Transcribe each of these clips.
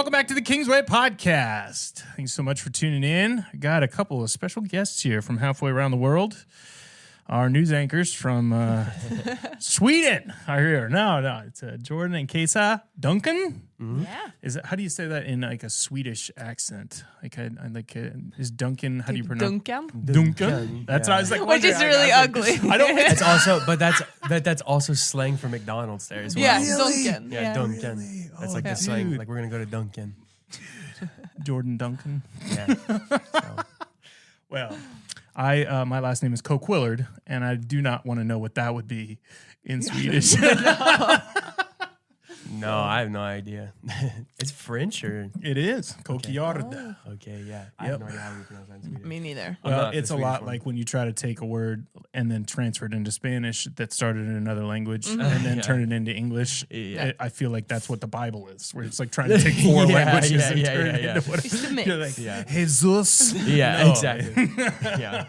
Welcome back to the Kingsway Podcast. Thanks so much for tuning in. I got a couple of special guests here from halfway around the world. Our news anchors from Sweden are here. No, it's Jordan and Casja. Duncan? Mm-hmm. Yeah. Is it? How do you say that in like a Swedish accent? Like, is Duncan? How do you pronounce? Duncan. That's what I was like. Which is really ugly. I don't. It's also, but that's also slang for McDonald's there as well. Yeah, Really? Duncan. Yeah, Duncan. Really? That's Oh, like the dude. slang. Like we're gonna go to Duncan. Jordan Duncan. Yeah. So, Well, my last name is Coquillard, and I do not want to know what that would be in Swedish. no, I have no idea. It's French or It is Coquillard. okay, yeah. I have no idea how we pronounce that in Swedish. Me neither. I'm Well, not the it's a Swedish lot one. like when you try to take a word and then transfer it into Spanish that started in another language and then Yeah. turn it into English. Yeah. I feel like that's what the Bible is, where it's like trying to take four Yeah, languages and yeah, turn yeah, it yeah. into whatever. It's the mix. You're like, Yeah. Jesus. Yeah, No. exactly. Yeah.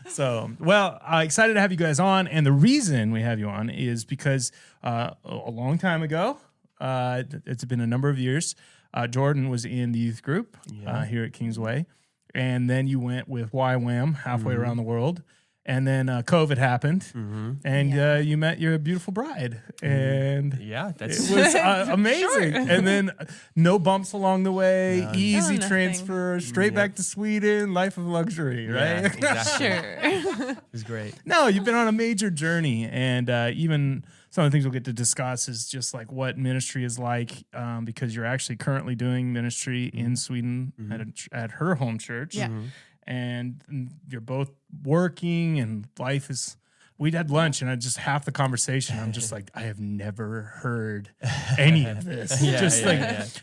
So, well, excited to have you guys on. And the reason we have you on is because a long time ago, it's been a number of years, Jordan was in the youth group here at Kingsway. And then you went with YWAM halfway around the world. And then COVID happened. And you met your beautiful bride. And Yeah, it that's was amazing. Sure. And then no bumps along the way, None. easy No, nothing. transfer, straight back to Sweden, life of luxury, yeah, right? exactly. Sure. It was great. No, you've been on a major journey, and even some of the things we'll get to discuss is just like what ministry is like, because you're actually currently doing ministry in Sweden at her home church, Yeah. and you're both working, and life is. We'd had lunch, and I just half the conversation, I'm just like, I have never heard any of this.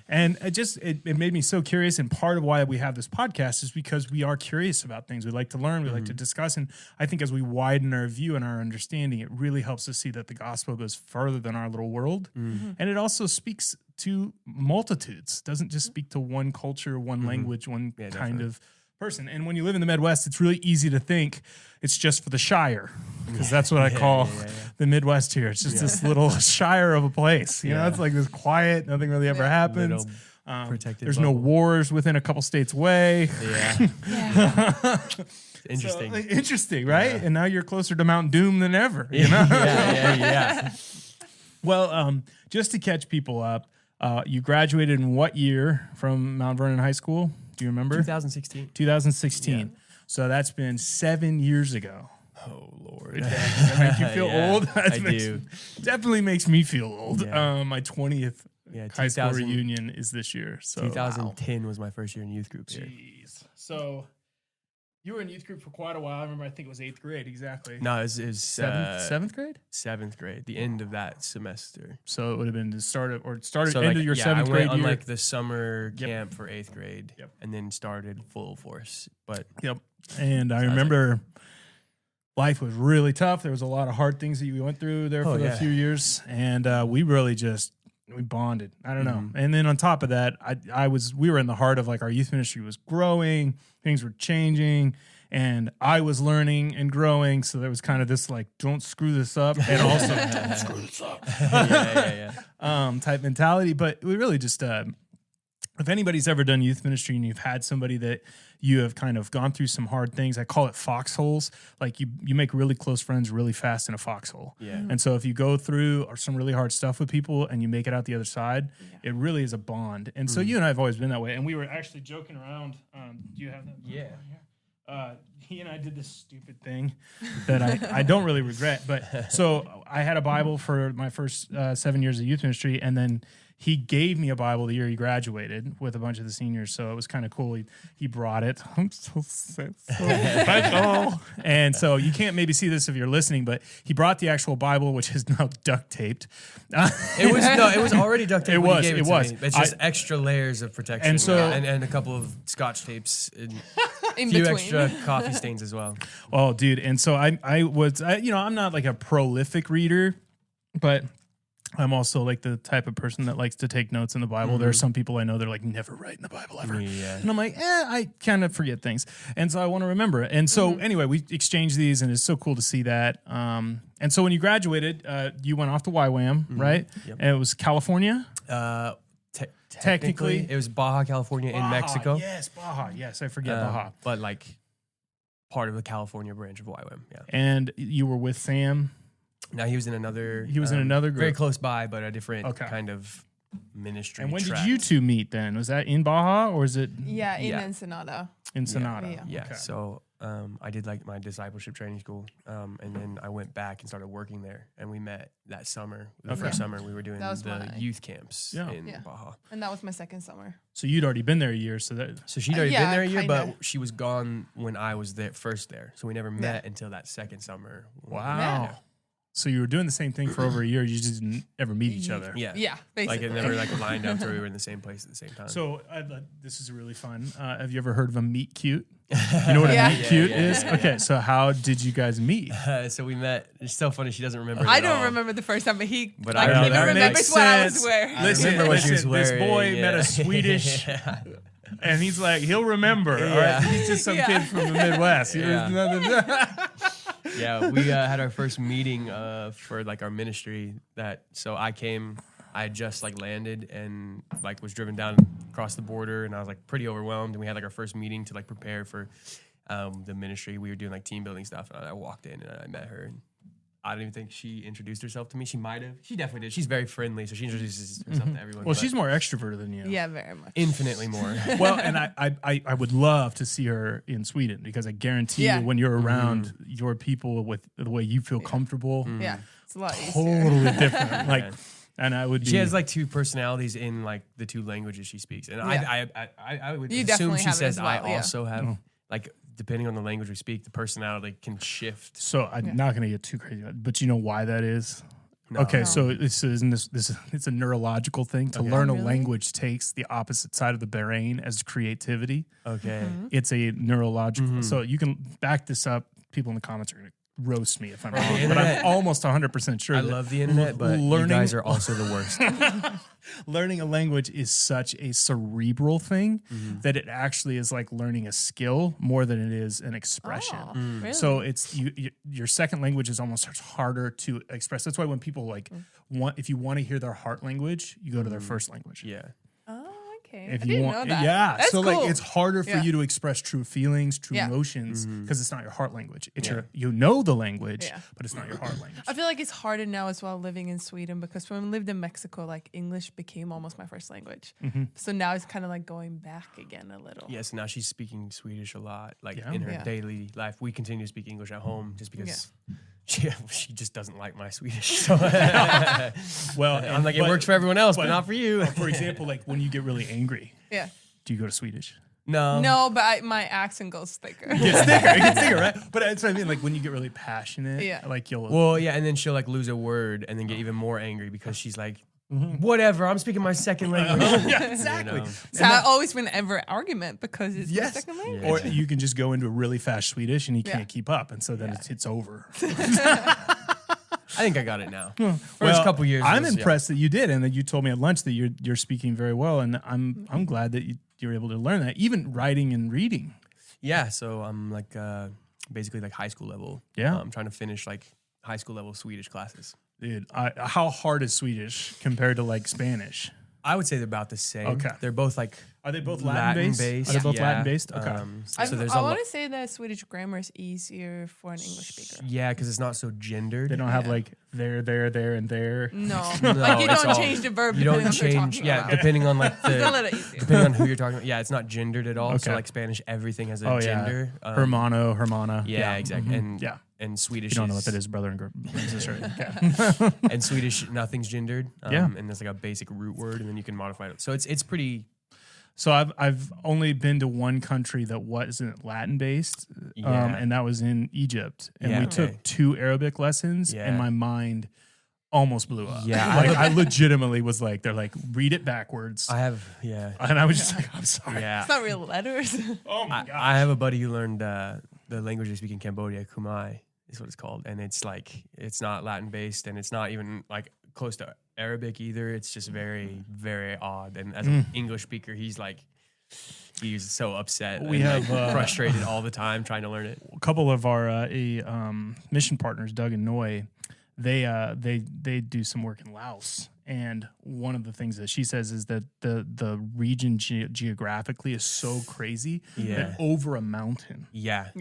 And it made me so curious. And part of why we have this podcast is because we are curious about things. We like to learn, we like to discuss. And I think as we widen our view and our understanding, it really helps us see that the gospel goes further than our little world. And it also speaks to multitudes. It doesn't just speak to one culture, one language, one kind definitely. of person. And when you live in the Midwest, it's really easy to think it's just for the Shire, because that's what I call the Midwest here. It's just this little Shire of a place. You know, it's like this quiet, nothing really ever happens. Protected There's no bubble. wars within a couple states away. Yeah. Yeah. Interesting. So, interesting, right? And now you're closer to Mount Doom than ever. You know? yeah. Well, just to catch people up, you graduated in what year from Mount Vernon High School? Do you remember? 2016. 2016. Yeah. So that's been 7 years ago. Oh Lord. Does that make you feel Yeah, old? I do. Definitely makes me feel old. Yeah. My 20th Yeah, high school 2000 reunion is this year. So 2010 was my first year in youth group here. Jeez. So you were in youth group for quite a while. I remember. I think it was 8th grade. Exactly. No, it was Seventh grade. 7th grade, the end of that semester. So it would have been the start of end like, of your yeah, 7th I went grade on year. like the summer camp for 8th grade, Yep. and then started full force. But Yep. And I remember life was really tough. There was a lot of hard things that we went through there for a few years, and we really we bonded. I don't know. And then on top of that, we were in the heart of like our youth ministry was growing, things were changing, and I was learning and growing. So there was kind of this like, don't screw this up, and also don't screw this up, type mentality. But we really just, if anybody's ever done youth ministry and you've had somebody that you have kind of gone through some hard things, I call it foxholes. Like you make really close friends really fast in a foxhole. Yeah. And so if you go through some really hard stuff with people and you make it out the other side, it really is a bond. And so you and I have always been that way. And we were actually joking around. Do you have that? Yeah. He and I did this stupid thing that I don't really regret. But so I had a Bible for my first 7 years of youth ministry, and then he gave me a Bible the year he graduated with a bunch of the seniors. So it was kind of cool. He brought it. I'm so special. And so you can't maybe see this if you're listening, but he brought the actual Bible, which is now duct taped. It was already duct tape. It when was, he gave it to was. me. It's just extra layers of protection, And so- and a couple of scotch tapes, and In a few between. extra coffee stains as well. Oh, dude. And so I'm not like a prolific reader, but I'm also like the type of person that likes to take notes in the Bible. There are some people I know they're like never write in the Bible ever. Yeah. And I'm like, I kind of forget things. And so I want to remember it. And so anyway, we exchanged these and it's so cool to see that. And so when you graduated, you went off to YWAM, right? Yep. And it was California. Technically. It was Baja, California in Mexico. Yes, Baja. Yes, I forget Baja. But like part of the California branch of YWAM. Yeah. And you were with Sam. Now he was in another. He was in another group. very close by, but a different kind of ministry. And when track. did you two meet then? Was that in Baja or is it Yeah, in Ensenada. Ensenada? Yeah. Okay. So I did like my discipleship training school, and then I went back and started working there. And we met that summer. The first summer we were doing the youth camps in Baja. And that was my second summer. So you'd already been there a year. So she'd already been there a year, kinda. but she was gone when I was there first there. So we never met until that second summer. Wow. Yeah. So you were doing the same thing for over a year. You just didn't ever meet each other. Yeah. Yeah, basically. Like it never like lined up to where we were in the same place at the same time. So this is really fun. Have you ever heard of a meet cute? You know what a meet cute is? Okay, so how did you guys meet? So we met. It's so funny. She doesn't remember. I at don't all. remember the first time, but he But like, I he know that remembers makes what I was sense. wearing. Listen, remember what she was this wearing, boy met a Swedish, and he's like, he'll remember. All right, he's just some kid from the Midwest. Yeah, we had our first meeting for like our ministry. So I had just like landed and like was driven down across the border, and I was like pretty overwhelmed. And we had like our first meeting to like prepare for the ministry. We were doing like team building stuff, and I walked in and I met her. And I don't even think she introduced herself to me. She might have. She definitely did. She's very friendly, so she introduces herself to everyone. Well, she's more extroverted than you. Yeah, very much. infinitely more. Well, and I would love to see her in Sweden because I guarantee you when you're around your people with the way you feel comfortable, Yeah, it's a lot easier. totally different. Like, and I would be. She has like two personalities in like the two languages she speaks, and I would You assume definitely she have it says as well, I yeah. also have like depending on the language we speak, the personality can shift. So I'm not going to get too crazy, but you know why that is? Okay, so it's a neurological thing. To learn a language takes the opposite side of the brain as creativity. Okay. It's a neurological. So you can back this up. People in the comments are going to roast me if I'm wrong, but I'm almost 100% sure. I love the internet, but you guys are also the worst. Learning a language is such a cerebral thing that it actually is like learning a skill more than it is an expression. Oh, really? So it's your second language is almost harder to express. That's why when people like if you want to hear their heart language, you go to their first language. Yeah. Oh, okay. If I you didn't want, know that. yeah. That's So cool. like it's harder for you to express true feelings, true emotions because it's not your heart language. It's you know the language, but it's not your heart language. I feel like it's harder now as well living in Sweden because when we lived in Mexico, like English became almost my first language. So now it's kind of like going back again a little. Yes, now she's speaking Swedish a lot, like in her daily life. We continue to speak English at home just because she just doesn't like my Swedish. So Well, I'm like, it works for everyone else, but not for you. For example, like when you get really angry, Yeah. do you go to Swedish? No, but my accent goes thicker. It gets thicker, right? But that's what I mean. Like when you get really passionate, like you'll. Well, yeah, and then she'll like lose a word and then get even more angry because she's like, whatever, I'm speaking my second language. Yeah, exactly. You know? So I always win every argument because it's my second language. Or you can just go into a really fast Swedish and you can't keep up, and so then it's over. I think I got it now. First couple years. I'm impressed that you did, and that you told me at lunch that you're speaking very well, and I'm glad that you're able to learn that, even writing and reading. Yeah, so I'm like basically like high school level. Yeah. I'm trying to finish like high school level Swedish classes. Dude, how hard is Swedish compared to like Spanish? I would say they're about the same. Okay. They're both like. Are they both Latin-based? Are they both Latin-based? Okay. So there's I want to say that Swedish grammar is easier for an English speaker. Yeah, because it's not so gendered. They don't have like there, and there. No, like you don't change the verb. You don't depending on change. who you're Yeah, talking depending on like about. It's a little easier. depending on who you're talking about. Yeah, it's not gendered at all. Okay. So like Spanish, everything has a Oh gender. yeah, hermano, hermana. Yeah, exactly. And yeah. And Swedish. You don't know what that is, brother and sister. Okay. And Swedish, nothing's gendered. And there's like a basic root word, and then you can modify it. So it's pretty. So I've only been to one country that wasn't Latin based, and that was in Egypt. And we took 2 Arabic lessons, and my mind almost blew up. Yeah, like I legitimately was like, they're like, read it backwards. I have, yeah. And I was just like, I'm sorry. Yeah. It's not real letters. Oh my god. I have a buddy who learned the language they speak in Cambodia, Khmer is what it's called, and it's like it's not Latin based, and it's not even like close to Arabic either. It's just very, very odd. And as an English speaker, he's so upset. We and have frustrated all the time trying to learn it. A couple of our mission partners, Doug and Noy, they do some work in Laos. And one of the things that she says is that the region geographically is so crazy that over a mountain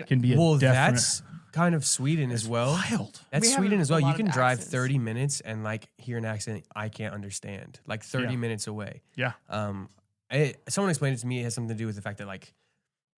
can be a definite... that's kind of Sweden as well. Wild. That's Sweden as well. You can drive accents. 30 minutes and like hear an accent I can't understand, like 30 minutes away. Yeah. Someone explained it to me. It has something to do with the fact that like,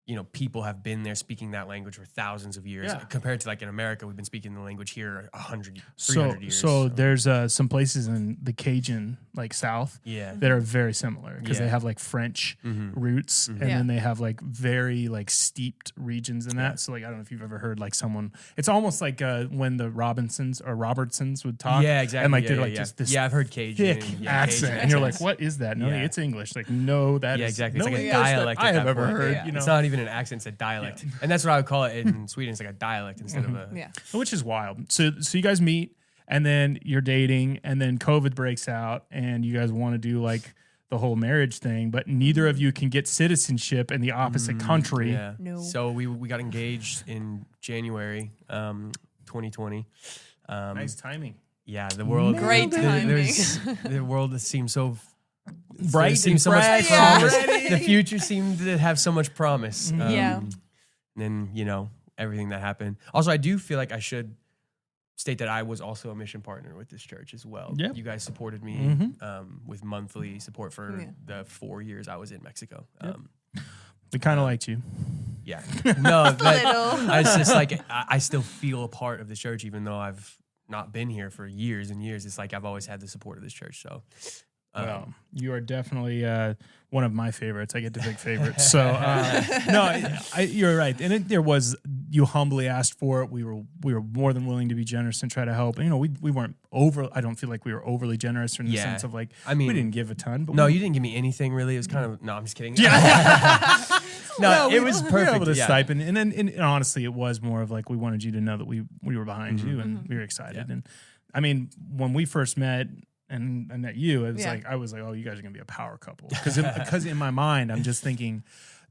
you know, people have been there speaking that language for thousands of years compared to like in America, we've been speaking the language here 100, 300 years. So there's some places in the Cajun, like South, that are very similar because they have like French roots and then they have like very like steeped regions in that. So like, I don't know if you've ever heard like someone, it's almost like when the Robertsons would talk. Yeah, exactly. And like they're like just this I've heard Cajun. thick accent. Cajun And you're like, what is that? No, it's English. Like, no, that is exactly. It's no like a English that dialect I at have that ever point. heard. Yeah. You know? It's not even an accent, it's a dialect. And that's what I would call it in Sweden. It's like a dialect instead of a... Yeah. Which is wild. So you guys meet and then you're dating and then COVID breaks out and you guys want to do like the whole marriage thing, but neither of you can get citizenship in the opposite country. Yeah. No. So we got engaged in January 2020. Nice timing. Yeah, the world... Great timing. The world seems so... Bright It seems and so much fresh promise. already. The future seemed to have so much promise. Yeah. And then, you know, everything that happened. Also, I do feel like I should state that I was also a mission partner with this church as well. Yep. You guys supported me with monthly support for the 4 years I was in Mexico. We kind of liked you. Yeah. No, but little. it's just like I still feel a part of this church, even though I've not been here for years and years. It's like I've always had the support of this church. So, Well, you are definitely one of my favorites. I get to pick favorites. So, no, you're right. And you humbly asked for it. We were more than willing to be generous and try to help. And, you know, we weren't I don't feel like we were overly generous in the sense of like, I mean, we didn't give a ton. But no, you didn't give me anything really. It was kind of, no, I'm just kidding. Yeah. No, it was We perfect. were able to stipend. And then and honestly, it was more of like, we wanted you to know that we were behind you and we were excited. And I mean, when we first met, and I met you, it was I was like, oh, you guys are gonna be a power couple. Because in my mind, I'm just thinking,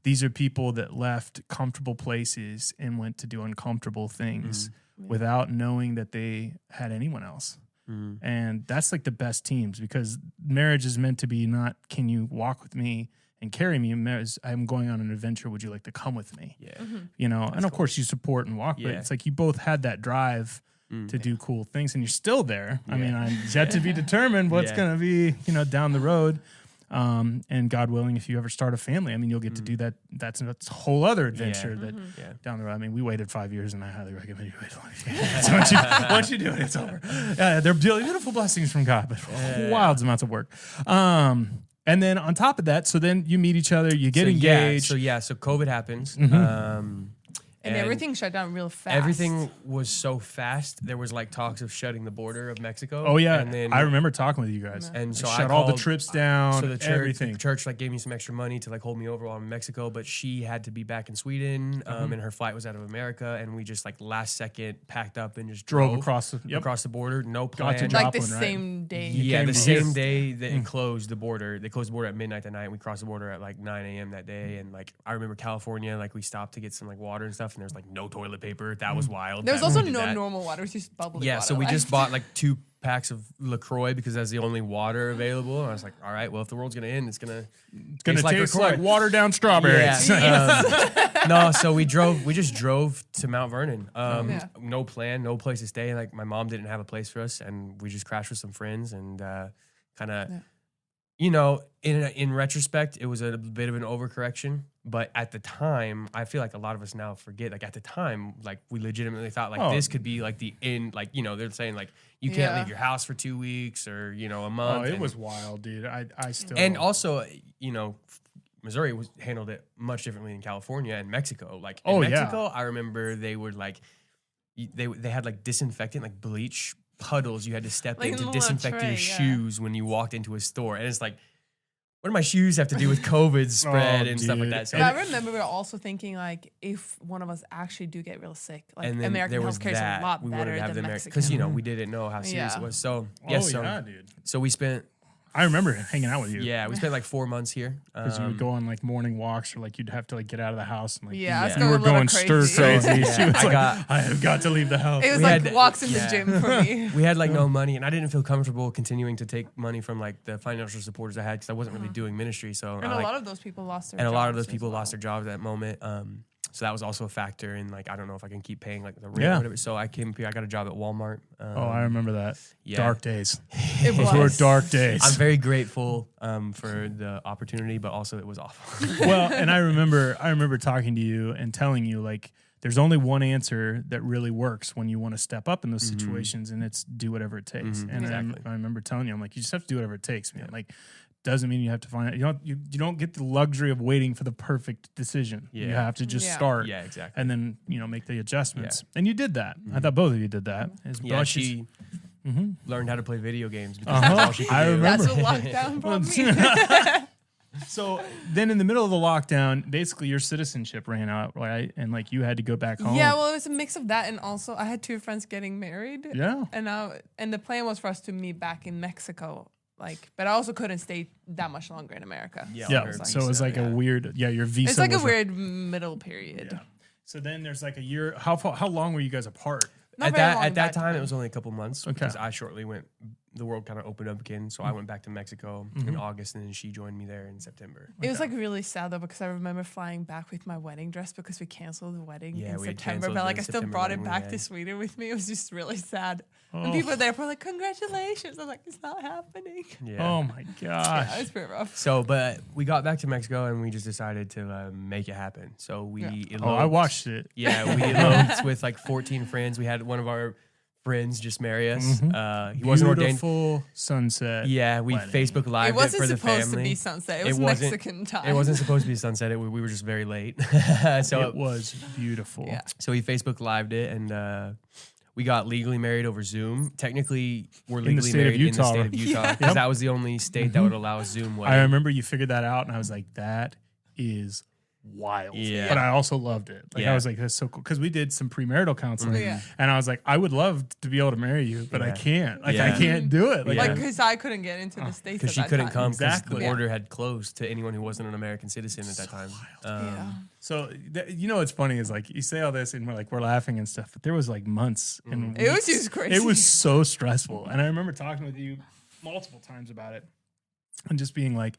these are people that left comfortable places and went to do uncomfortable things without knowing that they had anyone else. And that's like the best teams, because marriage is meant to be not, can you walk with me and carry me? I'm going on an adventure. Would you like to come with me? Yeah. You know, and of course you support and walk, but it's like you both had that drive to do cool things, and you're still there. I mean, I'm yet to be determined what's going to be, you know, down the road. And God willing, if you ever start a family, I mean, you'll get to do that. That's a whole other adventure down the road. I mean, we waited 5 years, and I highly recommend you wait longer. So once you do it, it's over. They're beautiful blessings from God, but wild amounts of work. And then on top of that, so then you meet each other, you get engaged. So COVID happens. And everything shut down real fast. Everything was so fast. There was like talks of shutting the border of Mexico. Oh yeah, and then I remember talking with you guys. And so shut I all the called- trips down. So the everything. church like gave me some extra money to like hold me over while I'm in Mexico, but she had to be back in Sweden, and her flight was out of America, and we just like last second packed up and just drove across the border. No Got to plan. drop like the one, right? same day. Yeah, came the to same here. day that it closed the border. They closed the border at midnight that night, and we crossed the border at like 9 a.m. that day. And like I remember California, like we stopped to get some like water and stuff, and there's like no toilet paper. That was wild. There was that also we did no that. normal water. It was just bubbly Yeah, water. so we like- just bought like 2 packs of LaCroix because that's the only water available. And I was like, all right, well, if the world's going to end, it's going to taste LaCroix. like watered down strawberries. Yeah. No, so we just drove to Mount Vernon. No plan, no place to stay. Like my mom didn't have a place for us, and we just crashed with some friends and kind of, you know, in retrospect, it was a bit of an overcorrection. But at the time, I feel like a lot of us now forget. Like at the time, like we legitimately thought like this could be like the end. Like, you know, they're saying like you can't leave your house for 2 weeks or, you know, a month. Oh, it was wild, dude. I still. And also, you know, Missouri handled it much differently than California and Mexico. Like in Mexico, I remember they would like they had like disinfectant, like bleach puddles you had to step Like in in to a little disinfect tray, your shoes when you walked into a store. And it's like, what do my shoes have to do with COVID spread and stuff like dude. that? So But I remember we were also thinking like, if one of us actually do get real sick, like and then American there was healthcare is a lot we better wanted to have than the Mexico. because you know we didn't know how serious it was. So dude. so we spent I remember hanging out with you. Yeah, we spent like 4 months here. Because you would go on like morning walks, or like you'd have to like get out of the house and like Yeah, I was you going were a little going stir crazy. crazy. So, She was yeah, I have got to leave the house. It was We like had- walks in the yeah. gym for me. We had like no money, and I didn't feel comfortable continuing to take money from like the financial supporters I had because I wasn't really doing ministry. So And I, a like, lot of those people lost their and jobs. a lot of those as people well. lost their jobs at that moment. So that was also a factor in like, I don't know if I can keep paying like the rent Yeah. or whatever. So I came up here, I got a job at Walmart. I remember that. Yeah. Dark days. It Those were was. dark days. I'm very grateful for the opportunity, but also it was awful. Well, and I remember talking to you and telling you like there's only one answer that really works when you want to step up in those situations, and it's do whatever it takes. And Exactly. I remember telling you, I'm like, you just have to do whatever it takes, man. Like, doesn't mean you have to find it. You don't get the luxury of waiting for the perfect decision. You Yeah. have to just Yeah. start. Yeah, exactly. And then make the adjustments. And you did that. I thought both of you did that. As Yeah, well, she learned how to play video games because Uh-huh. that's all she could I do. remember. That's what lockdown brought me. So then in the middle of the lockdown, basically your citizenship ran out, right? And like you had to go back home. Yeah, well, it was a mix of that, and also I had 2 friends getting married. Yeah. And the plan was for us to meet back in Mexico. But I also couldn't stay that much longer in America. Yeah. Yeah. on her So it was visa, like yeah. a weird, your visa. It's like a was weird middle period. Yeah. So then there's like a year. How long were you guys apart? Not At very long that time, it was only a couple months Okay. because I shortly went. The world kind of opened up again, so I went back to Mexico in August, and then she joined me there in September. It was like really sad though because I remember flying back with my wedding dress because we canceled the wedding Yeah, in we had September. canceled But like the I still September brought it wedding we back had. to Sweden with me. It was just really sad. Oh. And people there were like, "Congratulations!" I was like, "It's not happening." Yeah. Oh my gosh. Yeah, it was pretty rough. So, but we got back to Mexico, and we just decided to make it happen. So we eloped. I watched it. Yeah, we eloped with like 14 friends. We had one of our friends just marry us. He wasn't ordained. Beautiful sunset. Yeah, we wedding. Facebook It Live it wasn't for the supposed family. to be sunset. It It was wasn't- Mexican time. It wasn't supposed to be sunset. We were just very late. It was beautiful. Yeah. So we Facebook Lived it, and we got legally married over Zoom. Technically, we're the legally state of married in the Utah, state right? of Utah Yeah. because that was the only state that would allow a Zoom wedding. I remember you figured that out, and I was like, that is wild. Yeah. But I also loved it. Like I Yeah. was like, that's so cool. Because we did some premarital counseling. Yeah. And I was like, I would love to be able to marry you, but I Yeah. can't. Like Yeah. I can't do it. Like, Yeah. Like, because I couldn't get into the States because at she that couldn't time. come because Exactly. the Yeah. border had closed to anyone who wasn't an American citizen at that time. Yeah. so what's funny is like you say all this and we're laughing and stuff, but there was like months and It was weeks. just crazy. It was so stressful. And I remember talking with you multiple times about it and just being like,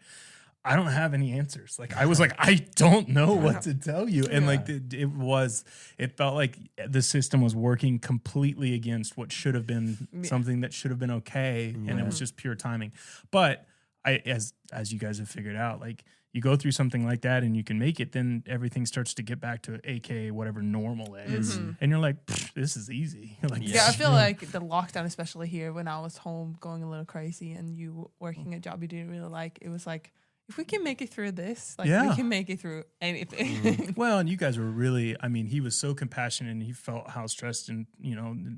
I don't have any answers. Like I was like, I don't know what to tell you. And like it felt like the system was working completely against what should have been something that should have been okay. And it was just pure timing. But as you guys have figured out, like you go through something like that and you can make it, then everything starts to get back to AKA whatever normal is. And you're like, this is easy. You're like, Yeah, I feel like the lockdown, especially here, when I was home going a little crazy and you working a job you didn't really like, it was like, if we can make it through this, like Yeah. we can make it through anything. Well, and you guys were really, I mean, he was so compassionate and he felt how stressed and,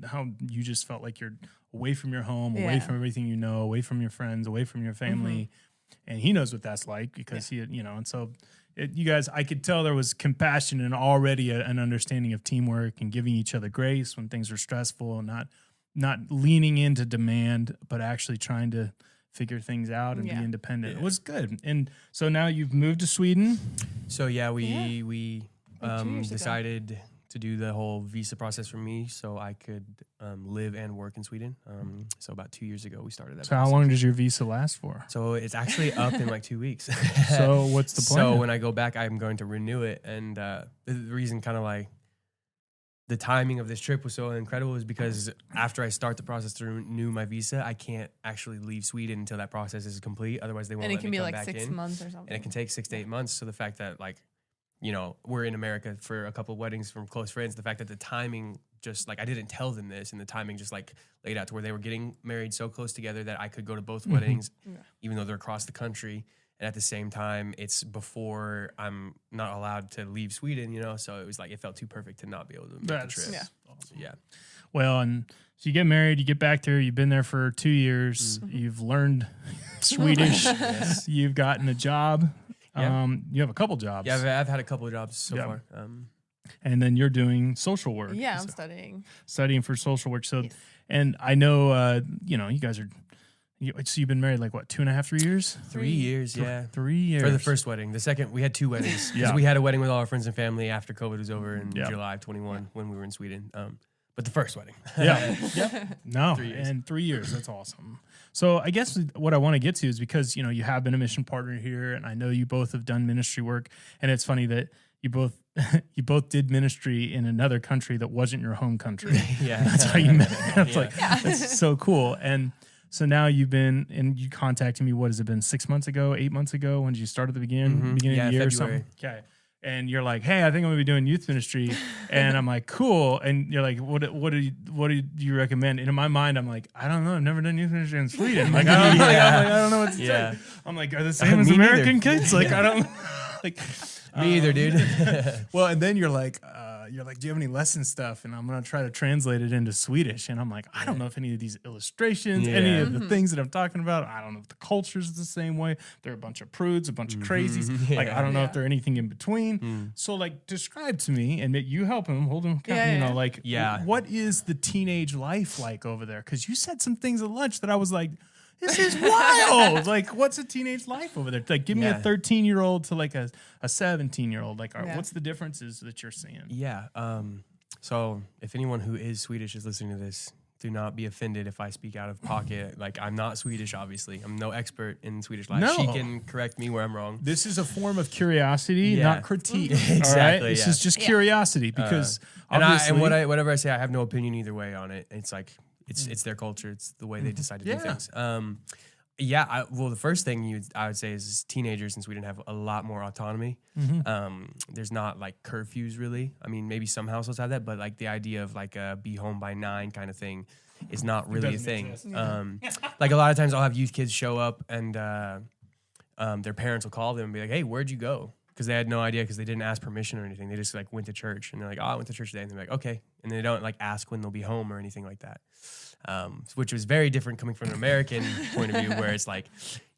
how you just felt like you're away from your home, away Yeah. from everything you know, away from your friends, away from your family. And he knows what that's like because he, and so you guys, I could tell there was compassion and already an understanding of teamwork and giving each other grace when things are stressful and not leaning into demand, but actually trying to figure things out and be independent. It was good. And so now you've moved to Sweden. So yeah, we Like 2 years ago. decided to do the whole visa process for me so I could live and work in Sweden. So about 2 years ago, we started that. So how process. long does your visa last for? So it's actually up in like 2 weeks. So what's the plan? So when I go back, I'm going to renew it. And the reason kind of like the timing of this trip was so incredible is because after I start the process to renew my visa, I can't actually leave Sweden until that process is complete. Otherwise, they won't And it let can me be come like back 6 in. months or something. And it can take 6 to 8 months. So the fact that like, we're in America for a couple of weddings from close friends, the fact that the timing just like, I didn't tell them this and the timing just like laid out to where they were getting married so close together that I could go to both weddings, even though they're across the country. And at the same time, it's before I'm not allowed to leave Sweden, so it was like, it felt too perfect to not be able to make the trip. Yeah. So, yeah. Well, and so you get married, you get back there, you've been there for 2 years, you've learned Swedish, you've gotten a job. Yeah. You have a couple jobs. Yeah, I've had a couple of jobs so Yeah. far. And then you're doing social work. Yeah, I'm So- studying. studying for social work. So, Yes. and I know, you guys are, So you've been married like what, 2.5, 3 years? 3 years, yeah. 3 years. For the first wedding. The second, we had 2 weddings. Because we had a wedding with all our friends and family after COVID was over in July of 21 when we were in Sweden. But the first wedding. No, 3 years. and 3 years. That's awesome. So I guess what I want to get to is because, you have been a mission partner here, and I know you both have done ministry work. And it's funny that you both did ministry in another country that wasn't your home country. That's how you met. It's that's so cool. And so now you've been, and you contacted me, what has it been, 6 months ago, 8 months ago? When did you start at the beginning of the year February. or something? Okay. And you're like, hey, I think I'm gonna be doing youth ministry. And I'm like, cool. And you're like, what do you recommend? And in my mind, I'm like, I don't know. I've never done youth ministry in Sweden. Like, I don't know what to say. I'm like, are the same as American kids? Like, I don't like me either, dude. Well, and then you're like, do you have any lesson stuff? And I'm going to try to translate it into Swedish. And I'm like, I don't know if any of these illustrations, any of the things that I'm talking about, I don't know if the culture's the same way. They're a bunch of prudes, a bunch of crazies. Like, I don't know if they're anything in between. So like, describe to me, and you help him, hold him, what is the teenage life like over there? Because you said some things at lunch that I was like, this is wild. Like, what's a teenage life over there? Like, give me a 13-year-old to like a 17-year-old. Like, what's the differences that you're seeing? Yeah. So if anyone who is Swedish is listening to this, do not be offended if I speak out of pocket. Like, I'm not Swedish, obviously. I'm no expert in Swedish life. No. She can correct me where I'm wrong. This is a form of curiosity, not critique. Exactly. All right? This is just curiosity because whatever I say, I have no opinion either way on it. It's like, it's their culture. It's the way they decide to do things. The first thing I would say is teenagers in Sweden have a lot more autonomy. There's not like curfews really. I mean, maybe some households have that, but like the idea of like a be home by 9 kind of thing is not really a thing. Like a lot of times I'll have youth kids show up and their parents will call them and be like, hey, where'd you go? Because they had no idea because they didn't ask permission or anything. They just like went to church and they're like, oh, I went to church today. And they're like, okay. And they don't like ask when they'll be home or anything like that. Which was very different coming from an American point of view where it's like,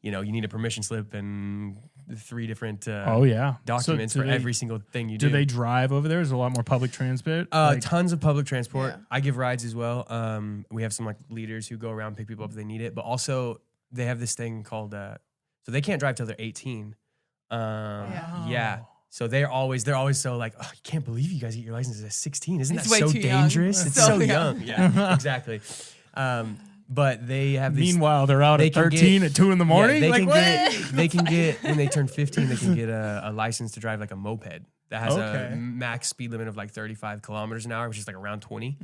you need a permission slip and 3 different documents for every single thing you do. Do they drive over there? Is there a lot more public transport? Tons of public transport. Yeah. I give rides as well. We have some like leaders who go around and pick people up if they need it. But also they have this thing called, so they can't drive till they're 18. So they're always so like, oh, I can't believe you guys get your license at 16. Isn't that so dangerous? Young. It's so young. Yeah, exactly. But they have this. Meanwhile, they're out at 13 at 2 in the morning. Yeah, they can get when they turn 15, they can get a license to drive like a moped that has a max speed limit of like 35 kilometers an hour, which is like around 20.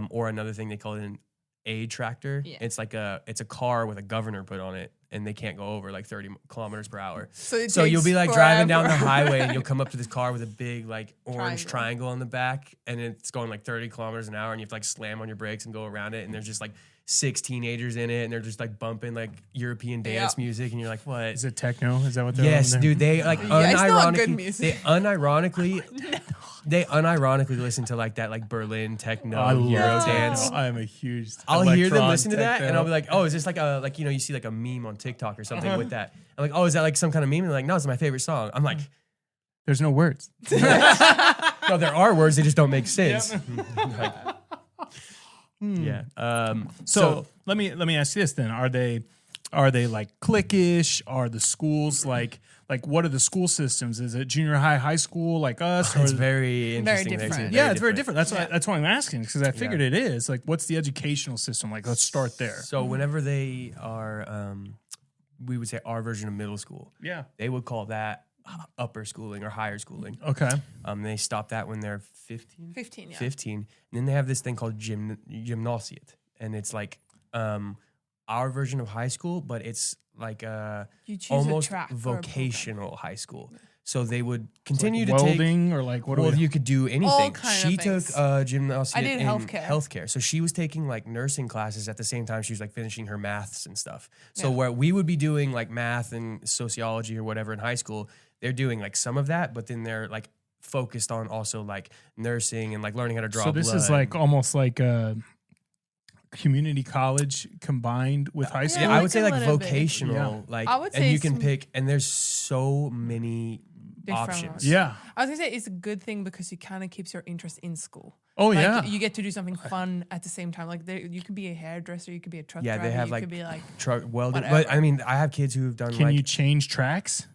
Or another thing they call it an aid tractor. Yeah. It's a car with a governor put on it, and they can't go over like 30 kilometers per hour. So you'll be like driving down the highway, and you'll come up to this car with a big like orange triangle on the back, and it's going like 30 kilometers an hour, and you have to like slam on your brakes and go around it, and there's just like 6 teenagers in it, and they're just like bumping like European dance music, and you're like, what? Is it techno? Is that what they're Yes, dude. They like unironically. They unironically listen to like that like Berlin techno Euro dance. I'm a huge. I'll hear them listen to that, and I'll be like, oh, is this like a you see like a meme on TikTok or something with that? I'm like, oh, is that like some kind of meme? And they're like, no, it's my favorite song. I'm like, there's no words. No, there are words. They just don't make sense. So let me ask you this then: Are they like cliquish? Are the schools like what are the school systems? Is it junior high, high school like us? It's very interesting. Very different. It's very different. That's why I'm asking because I figured it is. Like, what's the educational system like? Let's start there. So whenever they are, we would say our version of middle school. Yeah, they would call that upper schooling or higher schooling. Okay. They stop that when they're 15. 15, yeah. 15. And then they have this thing called gymnasiet. And it's like our version of high school, but it's like almost vocational high school. So they would continue to welding or like what? Well, you could do anything. She took gymnasiet in healthcare. So she was taking like nursing classes at the same time she was like finishing her maths and stuff. So where we would be doing like math and sociology or whatever in high school, they're doing like some of that, but then they're like focused on also like nursing and like learning how to draw blood. So this is like almost like a community college combined with high school. Yeah, I would say like vocational, like, I would say, and you can pick, and there's so many options. Yeah, I was gonna say it's a good thing because it kind of keeps your interest in school. Oh, like, yeah. you get to do something fun at the same time. Like you could be a hairdresser, you could be a truck driver, they have you like could be like truck welding. whatever. But I mean, I have kids who've done. Can like, you change tracks?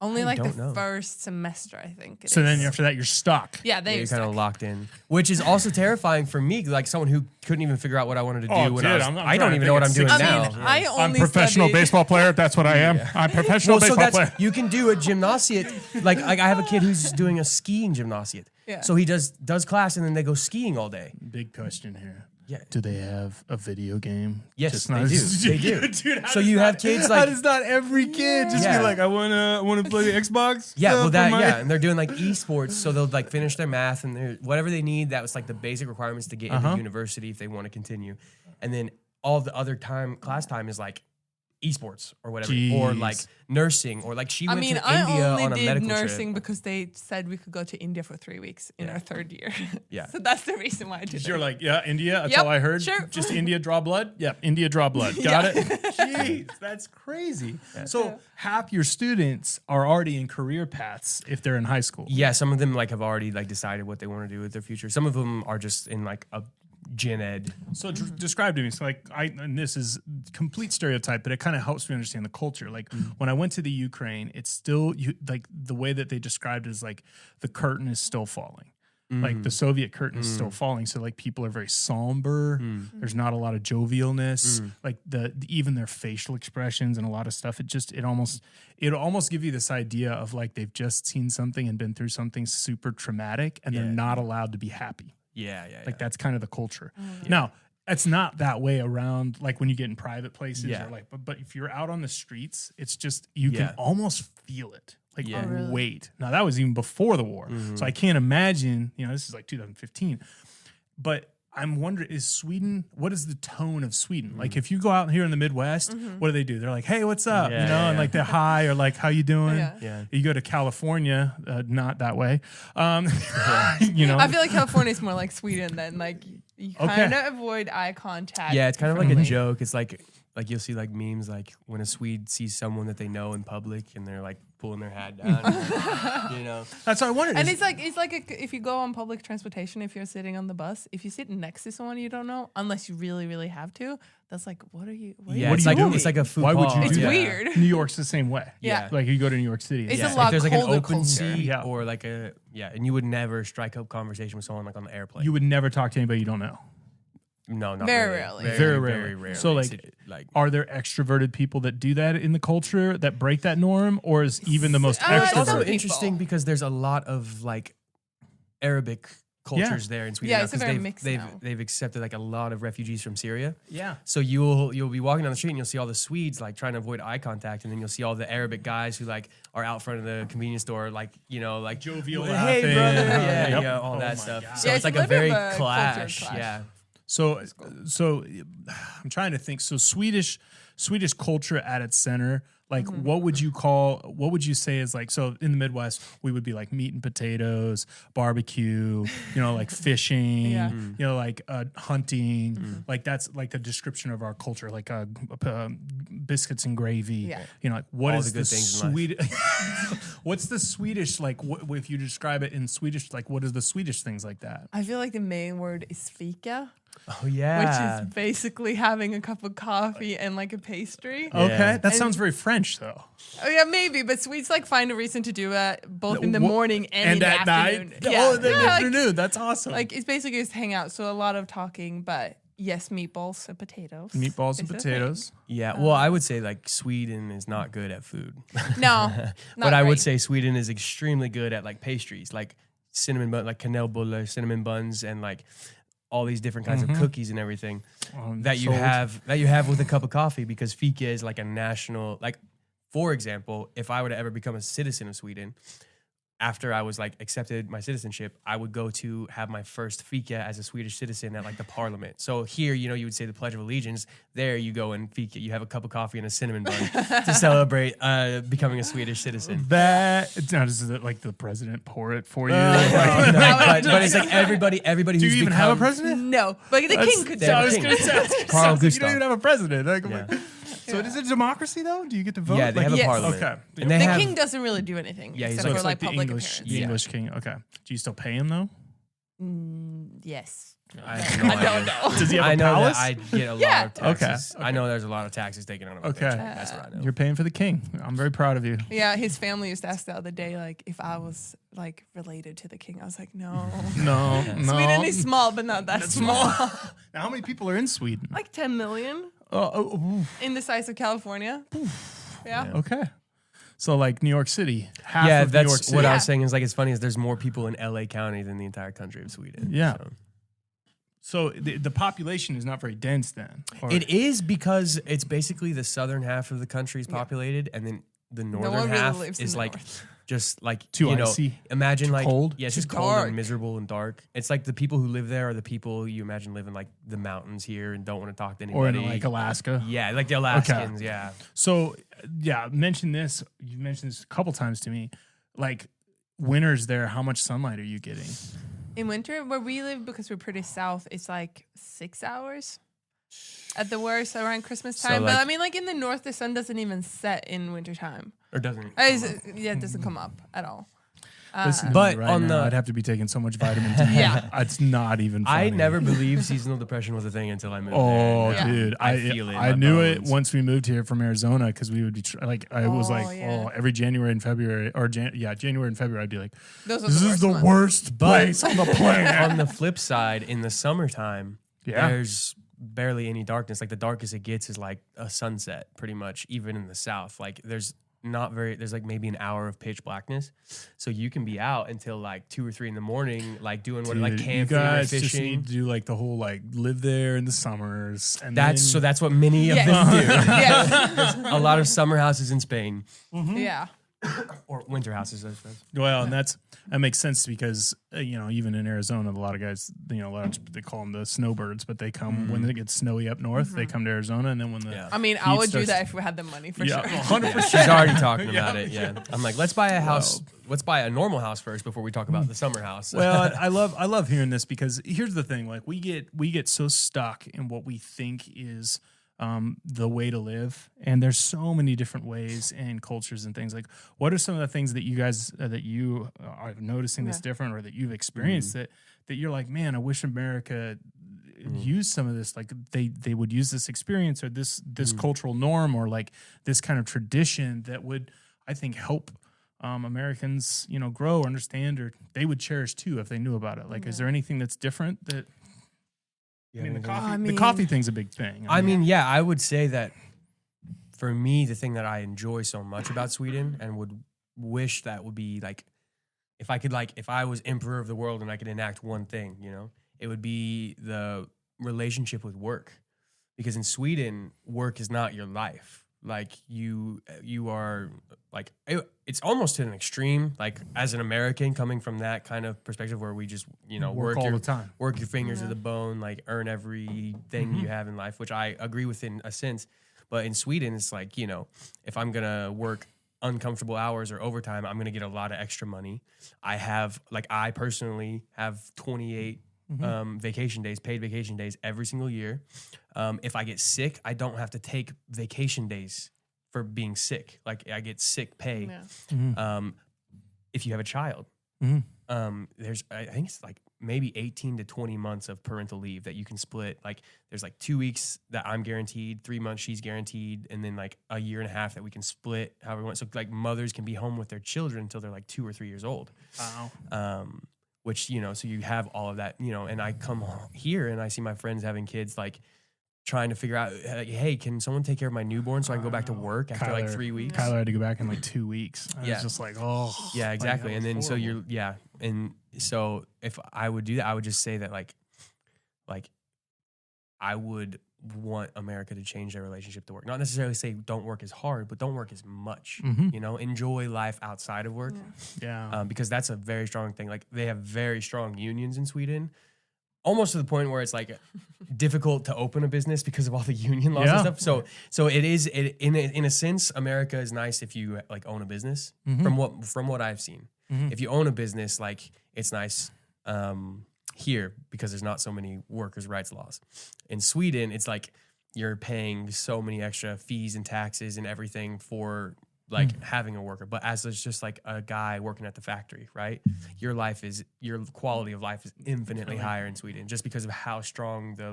only I like don't the know. first semester, I think. So then after that, you're stuck. yeah, then you're kind of stuck. locked in, which is also terrifying for me, like someone who couldn't even figure out what I wanted to do Oh, when dude, I was. I'm I trying don't to even know think what I'm at doing 16. now. I mean, I only I'm a professional studied- baseball player. That's what I am. I'm a professional Well, so baseball that's player. you can do a gymnasiate. Like I have a kid who's doing a skiing gymnasiate. Yeah. So he does class and then they go skiing all day. Big question here. Yeah. Do they have a video game? Yes, Just they not- do. They do. Dude, how So does you have not- kids how like does not every kid just Yeah. be like, I wanna play the Xbox? yeah, well for that my-" yeah, and they're doing like esports, so they'll like finish their math and whatever they need. That was like the basic requirements to get into university if they want to continue, and then all the other class time is like esports or whatever, or Jeez. like nursing, or like she I went mean, to I India only on a did medical nursing trip. because they said we could go to India for 3 weeks in our third year. Yeah. So that's the reason why I did You're it. like, yeah, India. That's Yep, all I heard. sure. Just India draw blood. Yep, India draw blood. Got it. Jeez, that's crazy. So half your students are already in career paths if they're in high school. Yeah, some of them like have already like decided what they want to do with their future. Some of them are just in like a gen ed. So describe to me. So like and this is complete stereotype, but it kind of helps me understand the culture. Like when I went to the Ukraine, it's still like the way that they described it is like the curtain is still falling. Like the Soviet curtain is still falling. So like people are very somber. There's not a lot of jovialness. Like even their facial expressions and a lot of stuff. It almost give you this idea of like they've just seen something and been through something super traumatic and they're not allowed to be happy. Yeah. Like that's kind of the culture. Now, it's not that way around like when you get in private places or like but if you're out on the streets, it's just you can almost feel it. Like Oh, really? wait. Now that was even before the war. So I can't imagine, this is like 2015. But I'm wondering, what is the tone of Sweden? Like if you go out here in the Midwest, what do? They're like, hey, what's up? And like they're hi or like, how you doing? Yeah. You go to California, not that way. I feel like California is more like Sweden than like you kind of avoid eye contact. Yeah, it's kind of like a joke. It's like you'll see like memes like when a Swede sees someone that they know in public and they're like pulling their hat down. That's what I wondered. And it's like if you go on public transportation, if you're sitting on the bus, if you sit next to someone you don't know, unless you really, really have to, that's like, what are you? Yeah, What it's are you like doing? it's like a faux Why would pas. you It's do that? weird. New York's the same way. Yeah. Like you go to New York City. It's Yeah, a lot if there's like an colder open culture. seat Yeah. or like and you would never strike up conversation with someone like on the airplane. You would never talk to anybody you don't know. No, not Very really. rarely. Very Very rarely. rarely. So are there extroverted people that do that in the culture that break that norm, or is even the most Some It's also extroverted? people. interesting because there's a lot of like Arabic cultures there in Sweden. Yeah, now, it's a 'cause very they've, mixed they've, now. they've accepted like a lot of refugees from Syria. Yeah. So you'll be walking down the street and you'll see all the Swedes like trying to avoid eye contact, and then you'll see all the Arabic guys who like are out front of the convenience store like like Jovial hey laughing. brother, Yep. all Oh that my stuff. God. So Yeah, it's like it's a a bit very of a culture clash. clash. Yeah. So I'm trying to think. So Swedish culture at its center, like what would you say is like, so in the Midwest, we would be like meat and potatoes, barbecue, like fishing, Yeah. like hunting, like that's like the description of our culture, like biscuits and gravy, Yeah. like what All is the good things in Swedish, what's the Swedish, like if you describe it in Swedish, like what is the Swedish things like that? I feel like the main word is fika, Oh yeah. which is basically having a cup of coffee and like a pastry. Okay, that And- sounds very French though. Oh yeah, maybe, but Swedes like find a reason to do it both in the Wha- morning and in the at afternoon. night. Yeah. Oh, in the Yeah, like- afternoon. That's awesome. Like it's basically just hang out. So a lot of talking, but yes, meatballs and potatoes. Meatballs and is a potatoes. Yeah, well, I would say like Sweden is not good at food. thing. No, But I would say Sweden is extremely good at like pastries, like cinnamon bun, like kanelbulle, cinnamon buns, and like all these different kinds of cookies and everything that you have with a cup of coffee, because fika is like a national, like, for example, if I were to ever become a citizen of Sweden, after I was like accepted my citizenship, I would go to have my first fika as a Swedish citizen at like the parliament. So here, you would say the Pledge of Allegiance. There you go and fika. You have a cup of coffee and a cinnamon bun to celebrate becoming a Swedish citizen. That now does it like the president pour it for you? But it's like everybody Do who's you even have a president? No, but the king could They have I a was king. going to say, Carl you Gustav. don't even have a president. Like, Yeah. So is it a democracy though? Do you get to vote? Yeah, they have a Yes. parliament. Okay. And they The have, king doesn't really do anything Yeah, he's except So for it's like like the public English, appearances. the English king. Okay. Do you still pay him though? Yes. I have no I don't idea. know. Does he have a I know palace? that I get a Yeah. lot of taxes. Okay. I know there's a lot of taxes taken out of my Okay. paycheck. That's what I know. You're paying for the king. I'm very proud of you. Yeah, his family used to ask the other day, like, if I was like related to the king. I was like, no. No, no. Sweden is small, but not that small. Now, how many people are in Sweden? Like 10 million Oh, in the size of California. Yeah. okay. So like New York City, half Yeah, of New York that's City. what I Yeah. was saying. Is like it's funny is there's more people in LA County than the entire country of Sweden. Yeah. So. So the population is not very dense then. Or- It is because it's basically the southern half of the country is populated, and then the northern one really half lives in is the like north. just like Too you know. icy, Imagine like cold? Yeah, it's Too just cold dark. and miserable and dark. It's like the people who live there are the people you imagine live in like the mountains here and don't want to talk to or anybody. in like Alaska. Yeah, like the Alaskans. Yeah. So yeah, mention this. You mentioned this a couple times to me. Like winters there, how much sunlight are you getting? In winter, where we live, because we're pretty south, it's like 6 hours at the worst around Christmas So, time. But like- I mean, like in the north, the sun doesn't even set in winter time. Or doesn't. Yeah, it doesn't come up at all. Listen to But me right on now, the- I'd have to be taking so much vitamin D. Yeah. It's not even funny. I never believed seasonal depression was a thing until I moved Oh, there. Yeah. dude, I feel it in I my knew it bones. once we moved here from Arizona because we would be I was Oh, like, yeah. every January and February or January and February, I'd be like, Those are this is the months. worst place on the planet. On the flip side, in the summertime, Yeah. there's barely any darkness. Like the darkest it gets is like a sunset, pretty much, even in the south. Like there's like maybe an hour of pitch blackness. So you can be out until like 2 or 3 in the morning, like doing what like Dude, camping you or guys just fishing. need to do like the whole like live there in the summers and That's then, what many of Yes. them do. Yeah. A lot of summer houses in Spain Yeah. or winter houses, I suppose. well, and that makes sense because even in Arizona, a lot of guys, they call them the snowbirds, but they come when it gets snowy up north. They come to Arizona, and then when the Yeah. I mean, I heat would do starts- that if we had the money for yeah, sure. 100%. She's already talking about it. Yeah, I'm like, let's buy a house. Let's buy a normal house first before we talk about the summer house. Well, I love hearing this because here's the thing: like we get so stuck in what we think is the way to live, and there's so many different ways and cultures and things. Like, what are some of the things that you guys that you are noticing that's different, or that you've experienced that you're like, man, I wish America used some of this. Like they would use this experience or this cultural norm or like this kind of tradition that would, I think, help. Americans, grow, understand, or they would cherish too if they knew about it. Like, is there anything that's different that? Yeah, I mean, the anything- coffee thing's a big thing. I mean, yeah, I would say that for me, the thing that I enjoy so much about Sweden and would wish that would be like, if I was emperor of the world and I could enact one thing, it would be the relationship with work. Because in Sweden, work is not your life. Like you are like, it's almost to an extreme, like as an American coming from that kind of perspective where we just, work all the time. work your fingers to the bone, like earn everything you have in life, which I agree with in a sense. But in Sweden, it's like, if I'm going to work uncomfortable hours or overtime, I'm going to get a lot of extra money. I personally have 28 vacation days, paid vacation days every single year. If I get sick, I don't have to take vacation days for being sick. Like I get sick pay. Yeah. If you have a child, there's, I think it's like maybe 18 to 20 months of parental leave that you can split. Like there's like 2 weeks that I'm guaranteed, 3 months she's guaranteed, and then like a year and a half that we can split however we want. So like mothers can be home with their children until they're like 2 or 3 years old. Wow. Which, so you have all of that, and I come here and I see my friends having kids, like trying to figure out, like, hey, can someone take care of my newborn so I can go back to work after like 3 weeks? Kyler had to go back in like 2 weeks. I Yeah. was just like, oh. Yeah, exactly. that And was then so horrible. and so if I would do that, I would just say that like I would want America to change their relationship to work. Not necessarily say don't work as hard, but don't work as much. Enjoy life outside of work. Yeah. Because that's a very strong thing. Like they have very strong unions in Sweden, almost to the point where it's like difficult to open a business because of all the union laws and Yeah. stuff. So it is in a sense, America is nice if you like own a business. From what I've seen, if you own a business, like it's nice here because there's not so many workers' rights laws. In Sweden, it's like you're paying so many extra fees and taxes and everything for like having a worker, but as just like a guy working at the factory, right? Your quality of life is infinitely higher in Sweden just because of how strong the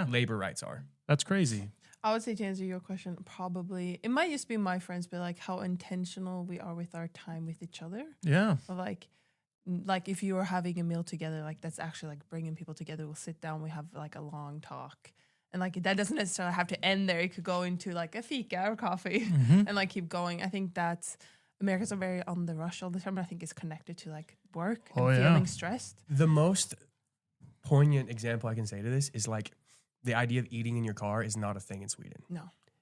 labor rights are. That's crazy. I would say, to answer your question, probably it might just be my friends, but like how intentional we are with our time with each other. Yeah. Or like if you are having a meal together, like that's actually like bringing people together. We'll sit down, we have like a long talk. And like that doesn't necessarily have to end there. It could go into like a fika or coffee and like keep going. I think that's Americans are very on the rush all the time, but I think it's connected to like work and feeling stressed. The most poignant example I can say to this is like the idea of eating in your car is not a thing in Sweden. No.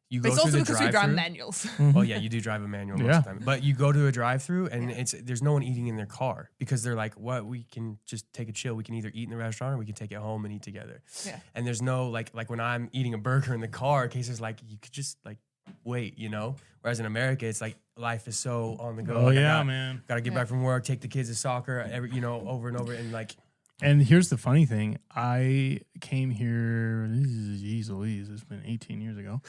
You but go it's also through the because we drive drive-through. manuals. Well, yeah, you do drive a manual most of the time. But you go to a drive-through and there's no one eating in their car because they're like, what? We can just take a chill. We can either eat in the restaurant or we can take it home and eat together. Yeah. And there's no like when I'm eating a burger in the car, cases like you could just like wait, you know? Whereas in America, it's like life is so on the go. Oh, like, man. Got to get back from work, take the kids to soccer, over and over and like. And here's the funny thing. I came here, geez Louise, it's been 18 years ago.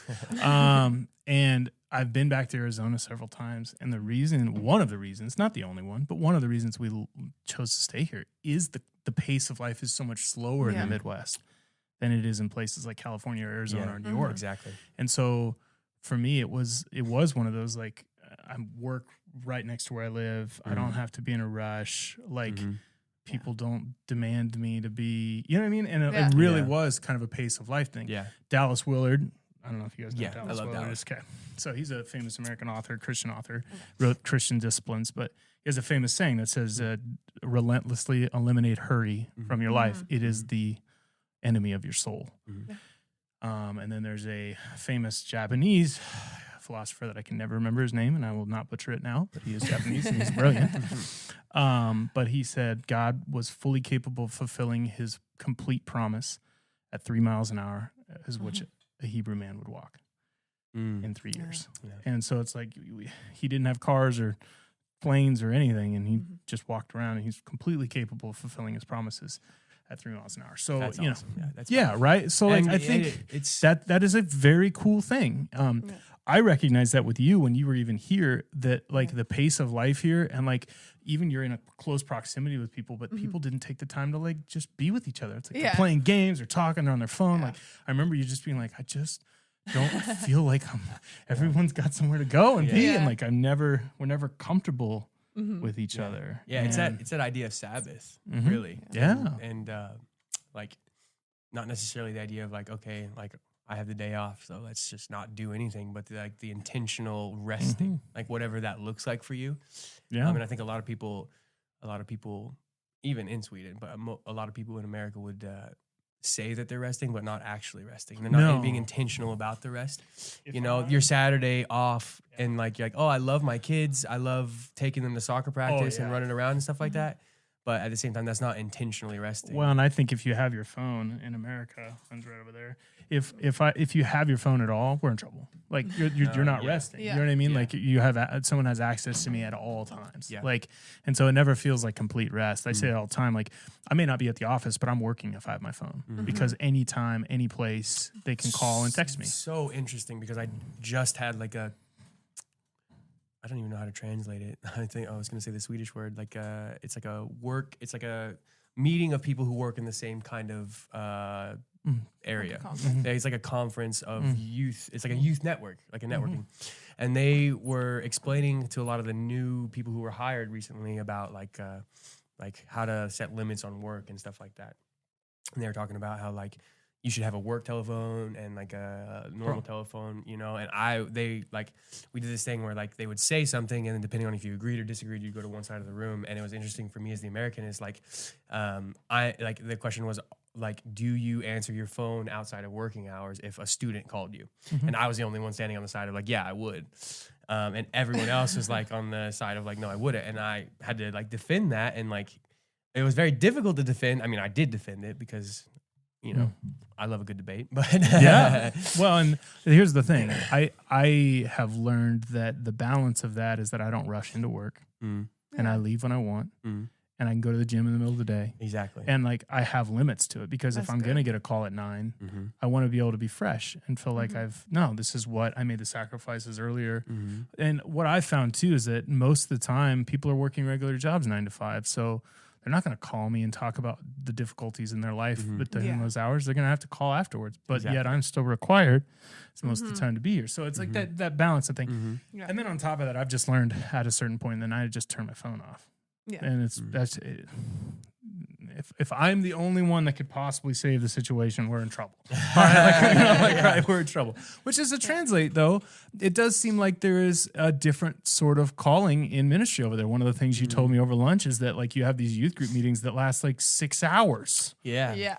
And I've been back to Arizona several times. And one of the reasons, not the only one, but one of the reasons we chose to stay here is the pace of life is so much slower in the Midwest than it is in places like California or Arizona or New York. Exactly. And so for me, it was one of those like, I work right next to where I live. I don't have to be in a rush. Like, people don't demand me to be, you know what I mean? And it really was kind of a pace of life thing. Yeah. Dallas Willard, I don't know if you guys know Dallas I love Willard. Dallas. Okay. So he's a famous American author, Christian author, wrote Christian Disciplines, but he has a famous saying that says, relentlessly eliminate hurry from your life. It is the enemy of your soul. And then there's a famous Japanese philosopher that I can never remember his name, and I will not butcher it now, but he is Japanese and he's brilliant. But he said God was fully capable of fulfilling his complete promise at 3 miles an hour, as which a Hebrew man would walk in 3 years. Yeah. And so it's like he didn't have cars or planes or anything, and he just walked around, and he's completely capable of fulfilling his promises at 3 miles an hour. So, that's awesome. Right? So like, I think it's that is a very cool thing. I recognize that with you when you were even here, that like the pace of life here, and like even you're in a close proximity with people, but people didn't take the time to like just be with each other. It's like they're playing games or talking, they're on their phone. Like I remember you just being like, I just don't feel like everyone's got somewhere to go and be, and like we're never comfortable with each other. Yeah, it's that idea of Sabbath, really. Yeah. And like not necessarily the idea of like, okay, like I have the day off, so let's just not do anything, but the intentional resting, like whatever that looks like for you. Yeah. I mean, I think a lot of people, even in Sweden, but a lot of people in America would say that they're resting, but not actually resting. They're not being intentional about the rest. Your Saturday off, and like you're like, oh, I love my kids. I love taking them to soccer practice and running around and stuff like that. But at the same time, that's not intentionally resting. Well, and I think if you have your phone in America, one's right over there. If you have your phone at all, we're in trouble. Like you're not resting. You know what I mean? Yeah. Like you have someone has access to me at all times. Yeah. Like, and so it never feels like complete rest. I say it all the time. Like I may not be at the office, but I'm working if I have my phone because anytime, any place, they can call and text me. So interesting because I just had like I don't even know how to translate it. I was going to say the Swedish word. Like it's like a meeting of people who work in the same kind of area. It's like a conference of youth. It's like a youth network, like a networking. And they were explaining to a lot of the new people who were hired recently about like how to set limits on work and stuff like that. And they were talking about how like you should have a work telephone and like a normal telephone, and we did this thing where like they would say something, and then depending on if you agreed or disagreed, you'd go to one side of the room. And it was interesting for me as the American is like, the question was like, do you answer your phone outside of working hours if a student called you? And I was the only one standing on the side of like, yeah, I would. And everyone else was like on the side of like, no, I wouldn't. And I had to like defend that. And like, it was very difficult to defend. I mean, I did defend it because I love a good debate, but Well, and here's the thing. I have learned that the balance of that is that I don't rush into work and I leave when I want and and I can go to the gym in the middle of the day. Exactly. And like I have limits to it because if That's I'm good. going to get a call at 9, I want to be able to be fresh and feel like this is what I made the sacrifices earlier. And what I found too is that most of the time people are working regular jobs 9 to 5. So they're not going to call me and talk about the difficulties in their life within those hours. They're going to have to call afterwards. But yet I'm still required most of the time to be here. So it's like that balance, I think. Yeah. And then on top of that, I've just learned at a certain point in the night, I just turn my phone off. Yeah. And that's it. If I'm the only one that could possibly save the situation, we're in trouble. All right, right, we're in trouble. Which is to translate, though, it does seem like there is a different sort of calling in ministry over there. One of the things you told me over lunch is that like you have these youth group meetings that last like 6 hours. Yeah. Yeah.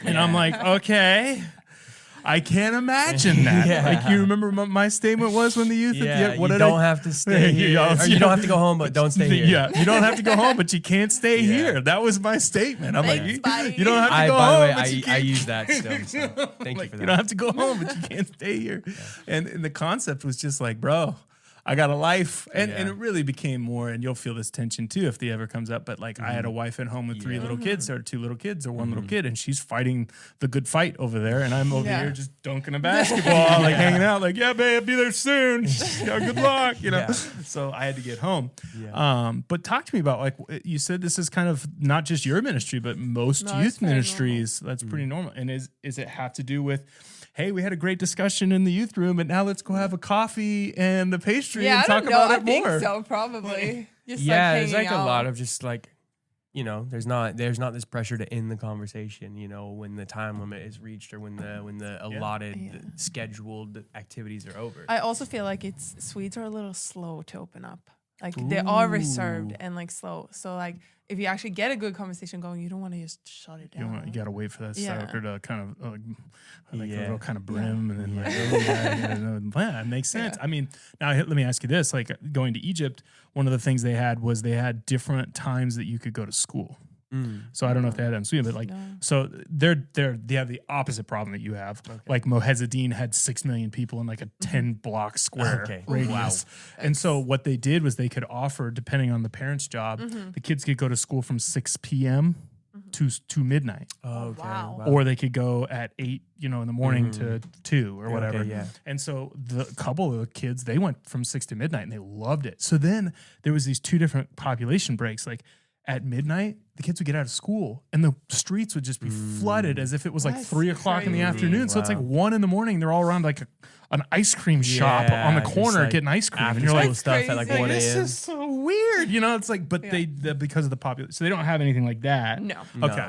And I'm like, okay. I can't imagine that. Like you remember my statement was when the youth. You don't have to stay here. Or you don't have to go home, but don't stay here. Yeah, you don't have to go home, but you can't stay here. That was my statement. I'm Thanks, like, you don't have to go by home. the way, but you I can't. use that still. So thank you for that. You don't have to go home, but you can't stay here. And the concept was just like, bro, I got a life. And it really became more, and you'll feel this tension too if the ever comes up. But like I had a wife at home with 3 little kids, or 2 little kids, or 1 little kid, and she's fighting the good fight over there. And I'm over here just dunking a basketball, like hanging out, like, yeah, babe, be there soon. Yeah, good luck, you know. So I had to get home. But talk to me about, like, you said this is kind of not just your ministry, but most youth ministries. That's pretty normal. And is it have to do with, hey, we had a great discussion in the youth room, and now let's go have a coffee and a pastry and talk about it more. I think so, probably. Just there's like out. a lot of just like, you know, there's not this pressure to end the conversation, you know, when the time limit is reached or when the allotted scheduled activities are over. I also feel like Swedes are a little slow to open up. Like they are reserved and like slow. So like if you actually get a good conversation going, you don't want to just shut it down. You got to wait for that sucker to kind of a little kind of brim and then it makes sense. I mean, now let me ask you this: like going to Egypt, one of the things they had different times that you could go to school. So I don't know if they had that in Sweden, but like, so they have the opposite problem that you have. Okay. Like Mohezedin had 6 million people in like a 10-block square radius. Wow. And so what they did was they could offer, depending on the parents' job, the kids could go to school from 6 p.m. to midnight. Oh, okay. Wow. Or they could go at 8, in the morning to 2 or whatever. Okay, yeah. And so the couple of the kids, they went from 6 to midnight and they loved it. So then there was these 2 different population breaks. Like at midnight, the kids would get out of school and the streets would just be flooded as if it was like 3 o'clock in the afternoon. So it's like 1 in the morning. They're all around like an ice cream shop on the corner like getting ice cream. And you're school like, stuff at like 1 a.m. This is so weird. It's like, but they because of the population. So they don't have anything like that. No. Okay.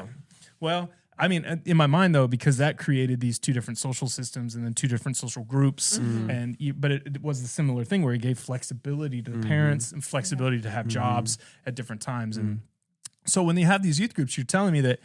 Well, I mean, in my mind though, because that created these 2 different social systems and then 2 different social groups, but it was a similar thing where it gave flexibility to the parents and flexibility to have jobs at different times. And so when you have these youth groups, you're telling me that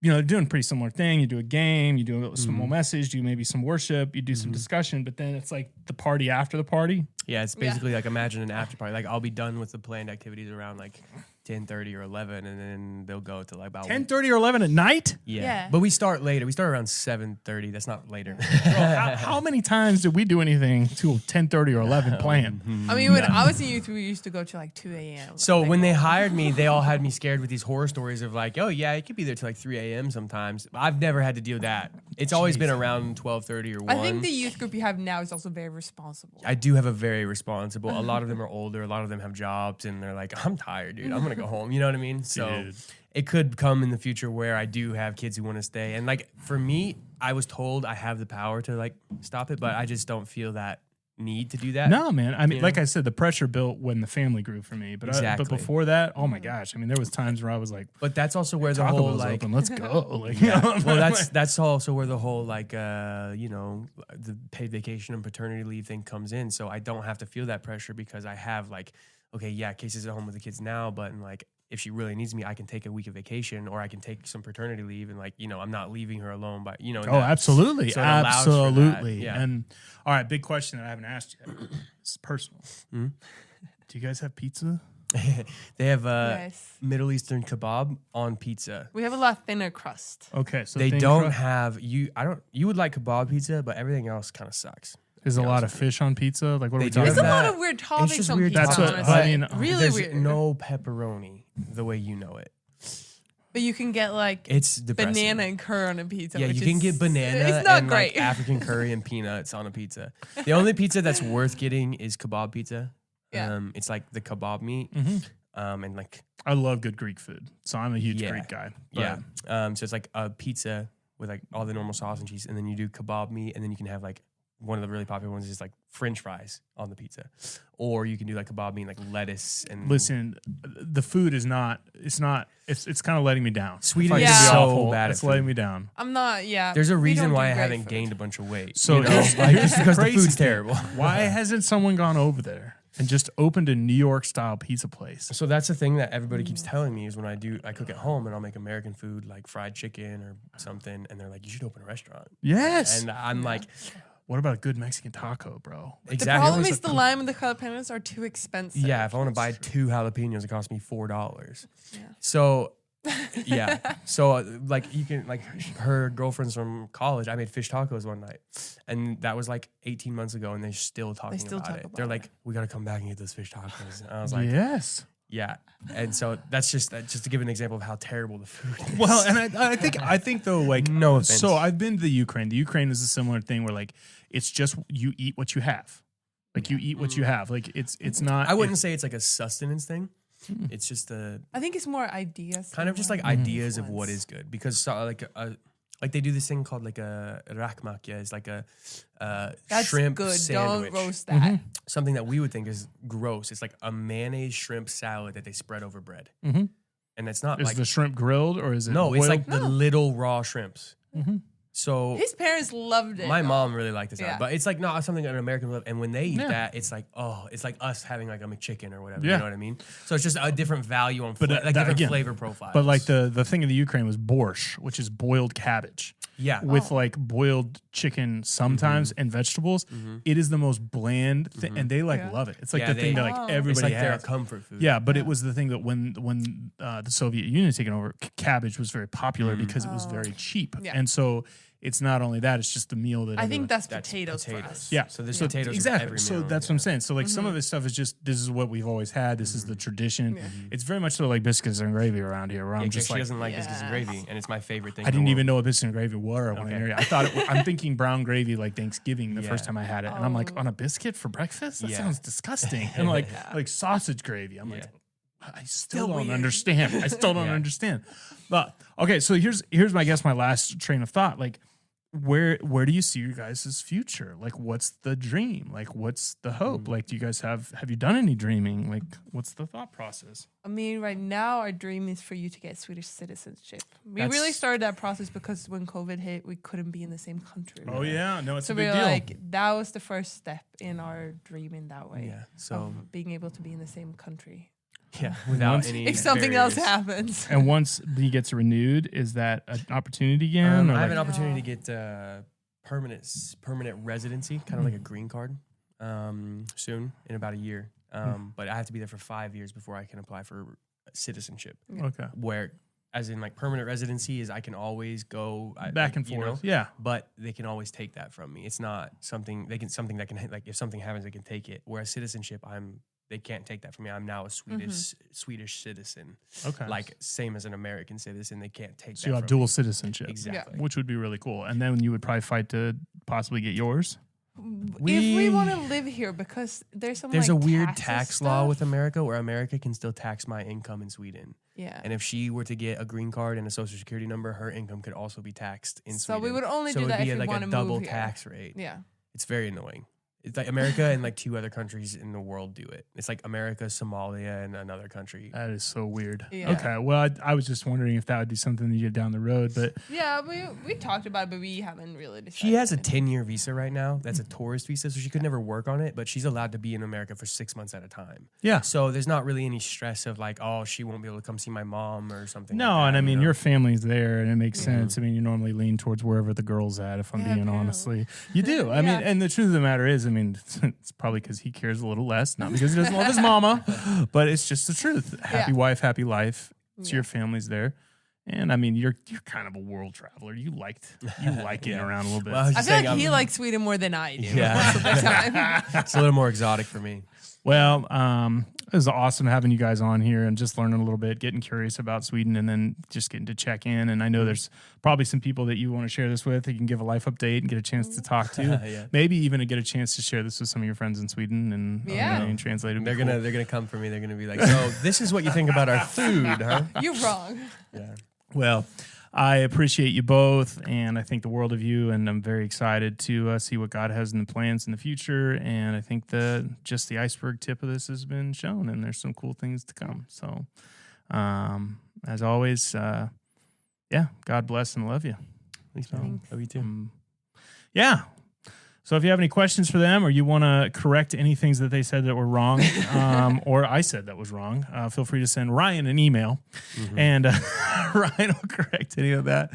they're doing a pretty similar thing. You do a game, you do a small message, you maybe some worship, you do some discussion, but then it's like the party after the party. Yeah, it's basically like imagine an after party. Like I'll be done with the planned activities around like 10:30 or 11, and then they'll go to like about 10:30 or 11 at night. Yeah, but we start later. We start around 7:30. That's not later. Bro, how many times did we do anything till 10:30 or 11 playing? I mean, when I was in youth, we used to go to like 2 a.m. So when they hired me, they all had me scared with these horror stories of like, oh yeah, it could be there till like 3 a.m. sometimes. I've never had to deal with that. It's always been around 12:30 or 1. I think the youth group you have now is also very responsible. I do have a very responsible. A lot of them are older. A lot of them have jobs, and they're like, I'm tired, dude. I'm gonna go home. You know what I mean? So it could come in the future where I do have kids who want to stay. And like for me, I was told I have the power to like stop it, but I just don't feel that need to do that. No, man. I mean, like I said, the pressure built when the family grew for me. But but before that, oh my gosh. I mean, there was times where I was like, but that's also where the whole like, open. Let's go. Like, well, that's also where the whole like the paid vacation and paternity leave thing comes in. So I don't have to feel that pressure because I have like, okay, yeah, Casey's at home with the kids now, but like if she really needs me, I can take a week of vacation or I can take some paternity leave and like, I'm not leaving her alone, but absolutely. So absolutely. Yeah. And all right, big question that I haven't asked yet. It's personal. Do you guys have pizza? They have Middle Eastern kebab on pizza. We have a lot thinner crust. Okay, so they don't have you would like kebab pizza, but everything else kind of sucks. There's a lot of fish on pizza. Like what are we talking There's about? a lot of weird toppings on pizza. That's what I mean. Really there's weird. No pepperoni. the way you know it. But you can get like It's depressing. banana and curry on a pizza. Yeah, which you can is- get banana It's not and great. like African curry and peanuts on a pizza. The only pizza that's worth getting is kebab pizza. Yeah. It's like the kebab meat. And like I love good Greek food, so I'm a huge Yeah. Greek guy. yeah. So it's like a pizza with like all the normal sauce and cheese, and then you do kebab meat, and then you can have like one of the really popular ones is like French fries on the pizza, or you can do like kebab meat, like lettuce and Listen, the food is not. It's kind of letting me down. Sweden If I is can be so awful, bad at it's letting food. me down. I'm not. Yeah. There's a we reason don't do why I great haven't food. gained a bunch of weight. So you know? here's like just because the crazy food's thing. terrible. Why hasn't someone gone over there and just opened a New York style pizza place? So that's the thing that everybody keeps telling me is when I cook at home and I'll make American food like fried chicken or something, and they're like, you should open a restaurant. Yes. And I'm like, What about a good Mexican taco, bro? The exactly. problem is the lime and the jalapenos are too expensive. Yeah, if I want to buy 2 jalapenos, it costs me $4. Yeah. So, yeah. So, like, you can, like, her girlfriend's from college. I made fish tacos one night. And that was like 18 months ago, and they're still talking still about talk it. about They're it. like, we got to come back and get those fish tacos. And I was like, Yes. yeah. And so that's just to give an example of how terrible the food is. Well, and I think though, like, No offense. So I've been to the Ukraine. The Ukraine is a similar thing where like it's just you eat what you have, like you eat what you have. Like it's not. I wouldn't say it's like a sustenance thing. It's just a I think it's more ideas. kind of just like than ideas of what influence. is good, because like they do this thing called like a rakmakya. It's like a That's shrimp good. sandwich. Don't roast that. Something that we would think is gross. It's like a mayonnaise shrimp salad that they spread over bread, Mhm. and it's not Is like the shrimp grilled or is it? no, it's boiled? like the little raw shrimps. Mhm. So His parents loved it. my mom really liked this, Yeah. but it's like not something that an American would love. And when they eat Yeah. that, it's like, oh, it's like us having like a McChicken or whatever. Yeah. You know what I mean? So it's just a different value on But, like that, different again, flavor profiles. But like the thing in the Ukraine was borscht, which is boiled cabbage yeah, with like boiled chicken sometimes and vegetables. It is the most bland thing, and they like Yeah. love it. It's like Yeah, the thing they- that like Oh. everybody it's like their has. comfort food. Yeah, but it was the thing that when the Soviet Union had taken over, cabbage was very popular because it was very cheap. Yeah. And so it's not only that; it's just the meal that I everyone- think that's That's potatoes, for potatoes. us. Yeah. So there's So potatoes with exactly. every So meal, that's what I'm yeah. saying. So like some of this stuff is just this is what we've always had. This is the tradition. Yeah. It's very much so like biscuits and gravy around here. Where Yeah, I'm she just like, doesn't like biscuits and Yes. gravy, and it's my favorite thing. I didn't even know what biscuits and gravy were when I Okay. married. I thought I'm thinking brown gravy like Thanksgiving the Yeah. first time I had it, and I'm like Oh. on a biscuit for breakfast. That Yeah. sounds disgusting. And like Yeah. like sausage gravy. I'm like, Yeah. I still Still don't weird. understand. I still don't Yeah. understand. But okay, so here's my last train of thought. Like, where do you see your guys' future? Like, what's the dream? Like, what's the hope? Like, do you guys have you done any dreaming? Like, what's the thought process? I mean, right now our dream is for you to get Swedish citizenship. We That's- really started that process because when COVID hit, we couldn't be in the same country. Oh yeah, no, it's So a we big were deal. like, that was the first step in our dream in that way. Yeah. So Of being able to be in the same country. yeah, without Once- any. If something else barriers. happens. And once he gets renewed, is that an opportunity again? or I have like- an opportunity to get permanent residency, kind of like a green card, soon in about a year. But I have to be there for 5 years before I can apply for citizenship. okay, Where, as in like permanent residency, is I can always go back and you know, forth. Yeah, but they can always take that from me. It's not something that can like if something happens, they can take it. Whereas citizenship, they can't take that from me. I'm now a Swedish citizen. okay. Like same as an American citizen, they can't take so that you have from dual me. citizenship, Exactly. which would be really cool. And then you would probably fight to possibly get yours. If we We- want to live here, because there's some There's like, a weird taxes tax law stuff. with America where America can still tax my income in Sweden. Yeah. And if she were to get a green card and a social security number, her income could also be taxed in So Sweden. we would only so do it would that be if we like want a to double move here. tax rate. Yeah. It's very annoying. It's like America and like 2 other countries in the world do it. It's like America, Somalia, and another country. That is so weird. Yeah. Okay, well, I was just wondering if that would be something to get down the road, but Yeah, we talked about it, but we haven't really decided. She has a yet. 10-year visa right now. That's a tourist visa, so she could never work on it, but she's allowed to be in America for 6 months at a time. yeah. So there's not really any stress of like, oh, she won't be able to come see my mom or something. No, like that, and I you mean know? your family's there, and it makes Yeah. sense. I mean, you normally lean towards wherever the girl's at. If I'm Yeah, being apparently. honestly, you do. I mean, Yeah. and the truth of the matter is, I mean, it's probably because he cares a little less, not because he doesn't love his mama, but it's just the truth. Happy Yeah. wife, happy life. So Yeah. your family's there. And I mean, you're kind of a world traveler. You like getting Yeah. around a little bit. Well, I was I just feel saying, like he I'm- likes Sweden more than I do. Yeah. Most of the time. It's a little more exotic for me. Well, it was awesome having you guys on here and just learning a little bit, getting curious about Sweden, and then just getting to check in. And I know there's probably some people that you want to share this with. You can give a life update and get a chance to talk to. Yeah. Maybe even get a chance to share this with some of your friends in Sweden and translate it. They're gonna come for me. They're gonna be like, "So this is what you think about our food, huh?" You're wrong. Yeah. Well, I appreciate you both, and I think the world of you, and I'm very excited to see what God has in the plans in the future. And I think just the iceberg tip of this has been shown, and there's some cool things to come. So, as always, God bless and love you. Thanks, man. Love you too. Yeah. So if you have any questions for them, or you want to correct any things that they said that were wrong, or I said that was wrong, feel free to send Ryan an email, and Ryan will correct any of that.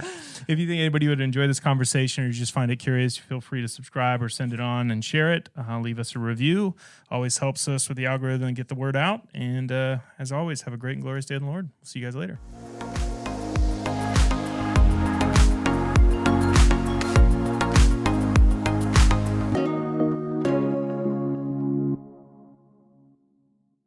If you think anybody would enjoy this conversation, or you just find it curious, feel free to subscribe or send it on and share it. Leave us a review. Always helps us with the algorithm and get the word out. And as always, have a great and glorious day in the Lord. We'll see you guys later.